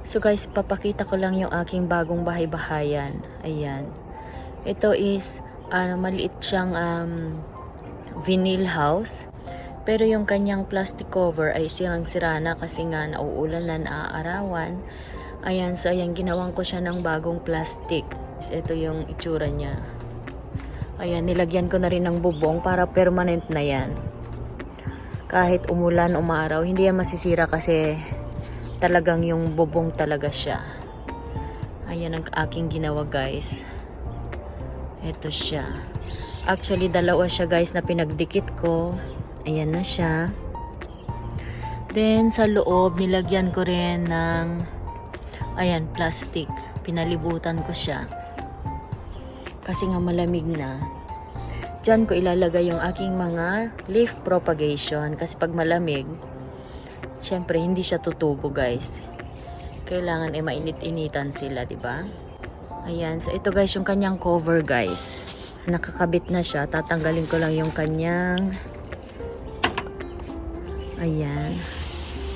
So guys, papakita ko lang yung aking bagong bahay-bahayan. Ayan. Ito is maliit siyang vinyl house. Pero yung kanyang plastic cover ay sirang-sira na kasi nga nauulan na, naaarawan. Ayan, so ayan, ginawan ko siya ng bagong plastic. Ito yung itsura niya. Ayan, nilagyan ko na rin ng bubong para permanent na yan. Kahit umulan, umaraw, hindi yan masisira kasi talagang yung bubong talaga siya. Ayan ang aking ginawa guys. Ito siya. Actually, dalawa siya guys na pinagdikit ko. Ayan na siya. Then, sa loob, nilagyan ko rin ng ayan, plastic. Pinalibutan ko siya. Kasi nga malamig na. Diyan ko ilalagay yung aking mga leaf propagation. Kasi pag malamig, syempre hindi siya tutubo guys. Kailangan ay mainit-initan sila, di ba? Ayan, so ito guys yung kanyang cover guys. Nakakabit na siya. Tatanggalin ko lang yung kanyang ayan.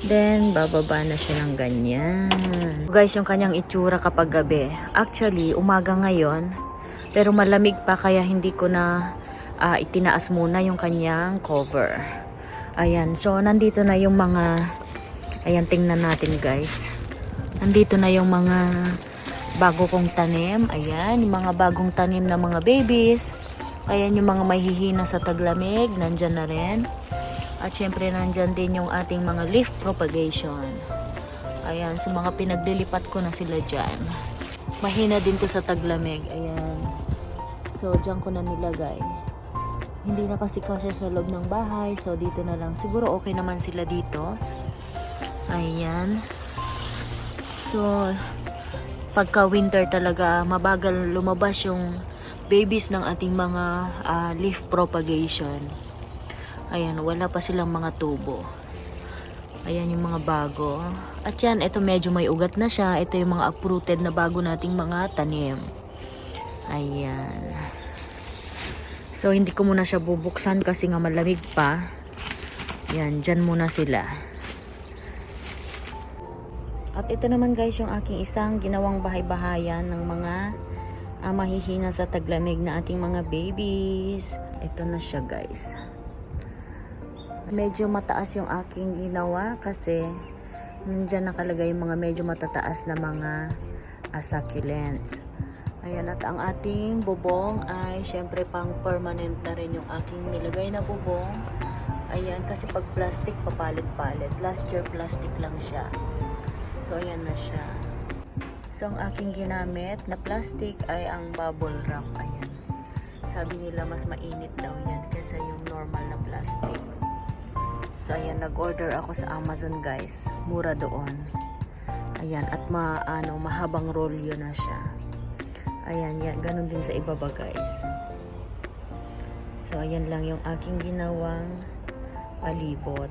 Then, bababa na siya ng ganyan. Guys, yung kanyang itsura kapag gabi. Actually, umaga ngayon. Pero malamig pa kaya hindi ko na itinaas muna yung kanyang cover. Ayan. So, nandito na yung mga ayan, tingnan natin guys. Nandito na yung mga bago kong tanim. Ayan. Yung mga bagong tanim na mga babies. Ayan yung mga mahihina sa taglamig. Nandyan na rin. At syempre nandyan din yung ating mga leaf propagation. Ayan, so mga pinaglilipat ko na sila dyan. Mahina din to sa taglamig. Ayan. So dyan ko na nilagay. Hindi na kasi kasya sa loob ng bahay. So dito na lang. Siguro okay naman sila dito. Ayan. So pagka winter talaga mabagal lumabas yung babies ng ating mga leaf propagation. Ayan, wala pa silang mga tubo. Ayan yung mga bago. At yan, ito medyo may ugat na siya. Ito yung mga uprooted na bago nating mga tanim. Ayan. So, hindi ko muna siya bubuksan kasi nga malamig pa. Ayan, dyan muna sila. At ito naman guys, yung aking isang ginawang bahay-bahayan ng mga mahihina sa taglamig na ating mga babies. Ito na siya guys. Medyo mataas yung aking ginawa kasi nandyan nakalagay yung mga medyo matataas na mga succulents. Ayan, at ang ating bubong ay syempre pang permanent na rin yung aking nilagay na bubong. Ayan, kasi pag plastic papalit-palit. Last year plastic lang siya. So ayan na siya. So ang aking ginamit na plastic ay ang bubble wrap. Ayan. Sabi nila mas mainit daw yan kaysa yung normal na plastic. So, ayan, nag-order ako sa Amazon, guys. Mura doon. Ayan, at mahabang rolyo na siya. Ayan, yan, ganun din sa ibaba, guys. So, ayan lang yung aking ginawang palibot.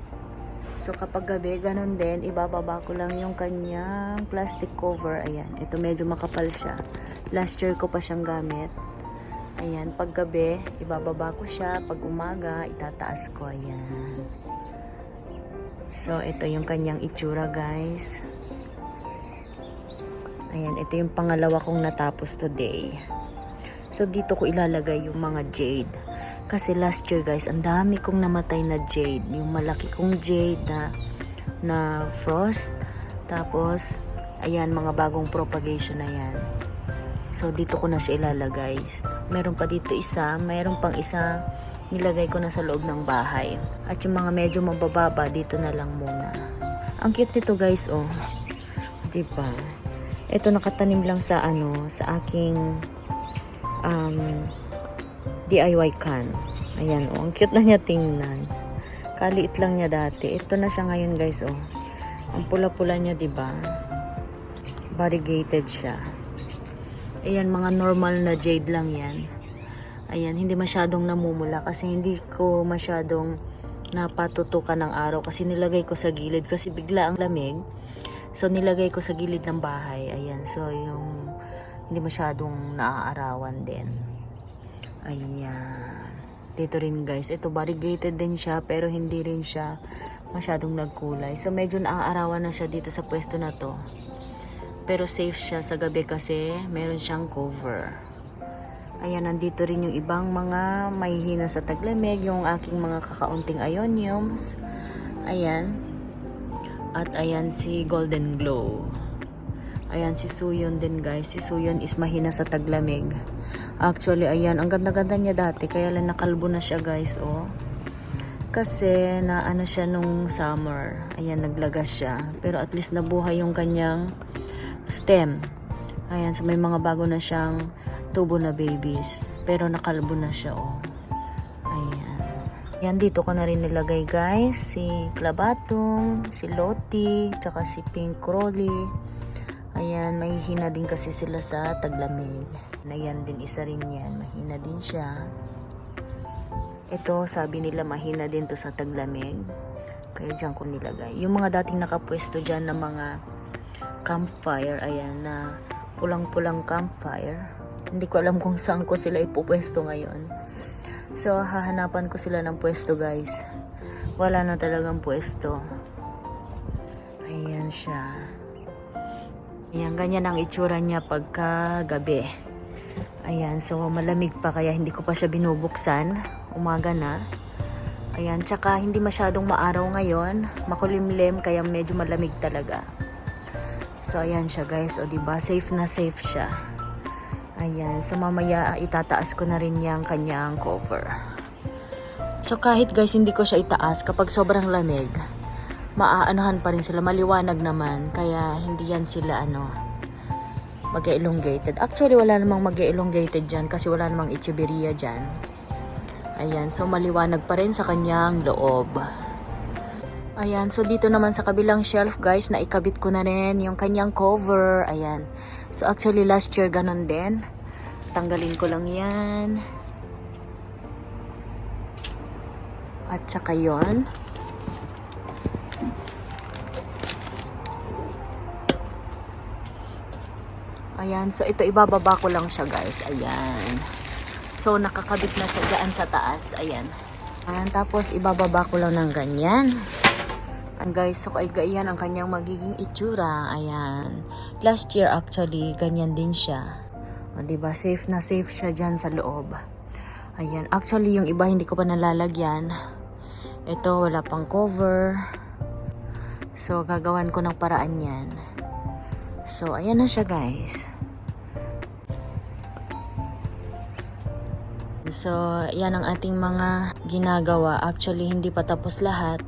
So, kapag gabi, ganun din, ibababa ko lang yung kanyang plastic cover. Ayan, ito medyo makapal siya. Last year ko pa siyang gamit. Ayan, pag gabi, ibababa ko siya. Pag umaga, itataas ko. Ayan. So, ito yung kanyang itsura, guys. Ayan, ito yung pangalawa kong natapos today. So, dito ko ilalagay yung mga jade. Kasi last year, guys, ang dami kong namatay na jade. Yung malaki kong jade na frost. Tapos, ayan, mga bagong propagation na yan. So, dito ko na siya ilalagay. Meron pa dito isa. Meron pang isa nilagay ko na sa loob ng bahay. At yung mga medyo mabababa, dito na lang muna. Ang cute nito guys, oh. Diba? Ito nakatanim lang sa sa aking DIY can. Ayan, oh. Ang cute na niya tingnan. Kaliit lang niya dati. Ito na siya ngayon guys, oh. Ang pula-pula niya, diba? Variegated siya. Ayan, mga normal na jade lang yan. Ayan, hindi masyadong namumula kasi hindi ko masyadong napatutukan ng araw kasi nilagay ko sa gilid kasi bigla ang lamig. So, nilagay ko sa gilid ng bahay. Ayan, so yung hindi masyadong naaarawan din. Ayan. Dito rin guys, ito variegated din siya pero hindi rin siya masyadong nagkulay. So, medyo naaarawan na siya dito sa pwesto na to. Pero safe siya sa gabi kasi meron siyang cover. Ayan, nandito rin yung ibang mga mahihina sa taglamig, yung aking mga kakaunting ioniums. Ayan. At ayan si Golden Glow. Ayan si Suyon din guys. Si Suyon is mahina sa taglamig. Actually, ayan, ang ganda-ganda niya dati. Kaya lang nakalbo na siya guys, oh. Kasi na ano siya nung summer. Ayan, naglagas siya. Pero at least nabuhay yung kanyang stem. Ayan, so may mga bago na siyang tubo na babies. Pero nakalbo na siya, oh. Ayan. Yan, dito ko na rin nilagay guys. Si Clabatum, si Loti, tsaka si Pink Crowley. Ayan, mahihina din kasi sila sa taglamig. Ayan din, isa rin yan. Mahina din siya. Ito, sabi nila mahina din to sa taglamig. Kaya dyan ko nilagay. Yung mga dating nakapwesto dyan na mga campfire, ayan, na pulang-pulang campfire. Hindi ko alam kung saan ko sila ipupwesto ngayon. So, hahanapan ko sila ng pwesto, guys. Wala na talagang pwesto. Ayan siya. Ayan, ganyan ang itsura niya pagka gabi. Ayan, so malamig pa kaya hindi ko pa siya binubuksan. Umaga na. Ayan, tsaka hindi masyadong maaraw ngayon. Makulimlim kaya medyo malamig talaga. So, ayan siya guys. O, diba? Safe na safe siya. Ayan, so mamaya itataas ko na rin yung kanyang cover. So, kahit guys hindi ko siya itaas, kapag sobrang lamig, maaanuhan pa rin sila. Maliwanag naman. Kaya hindi yan sila mag-elongated. Actually, wala namang mag-elongated dyan kasi wala namang Echeveria dyan. Ayan, so maliwanag pa rin sa kanyang loob. Ayan, so dito naman sa kabilang shelf guys, naikabit ko na rin yung kanyang cover. Ayan, so actually last year ganon din. Tanggalin ko lang yan. At saka yun. Ayan, so ito ibababa ko lang siya guys. Ayan. So nakakabit na siya dyan sa taas. Ayan. Ayan, tapos ibababa ko lang ng ganyan. Ayan guys, so ayan ang kanyang magiging itsura. Ayan. Last year actually, ganyan din siya. O, diba? Safe na safe siya dyan sa loob. Ayan. Actually, yung iba hindi ko pa nalalagyan. Ito, wala pang cover. So, gagawan ko ng paraan yan. So, ayan na siya guys. So, yan ang ating mga ginagawa. Actually, hindi pa tapos lahat.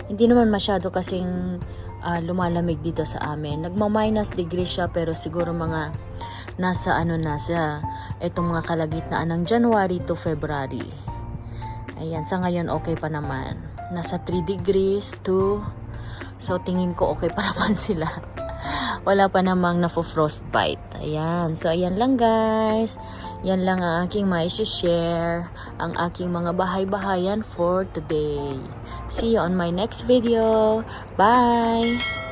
Hindi naman masyado kasing lumalamig dito sa amin. Nagma-minus degree siya pero siguro mga nasa itong mga kalagitnaan ng January to February. Ayan, sa ngayon okay pa naman. Nasa 3 degrees to, so tingin ko okay pa naman sila. Wala pa namang nafo-frostbite. Ayan. So, ayan lang guys. Yan lang ang aking mai-share. Ang aking mga bahay-bahayan for today. See you on my next video. Bye!